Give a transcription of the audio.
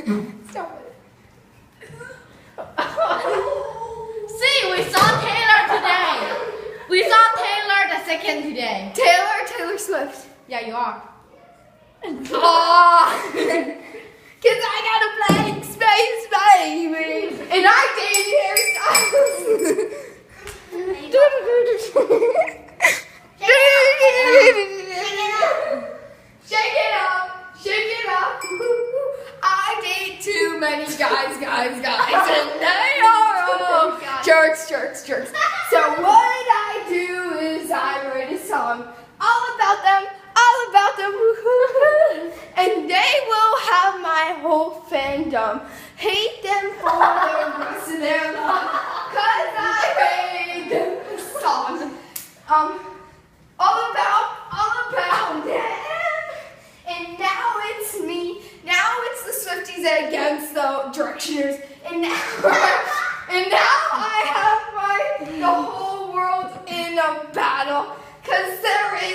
Stop it. See, we saw Taylor today. We saw Taylor the second today. Taylor Swift. Yeah, you are. Aw. Cause I got a blank space, baby. And I did Shake it up. I date too many guys, and they are all jerks. So what I do is I write a song all about them, and they will have my whole fandom. Hate them for the rest of their life, cause I made them a song. All about them. And now it's me. Now it's the Swifties against the Directioners. And now I have the whole world in a battle. Cause there is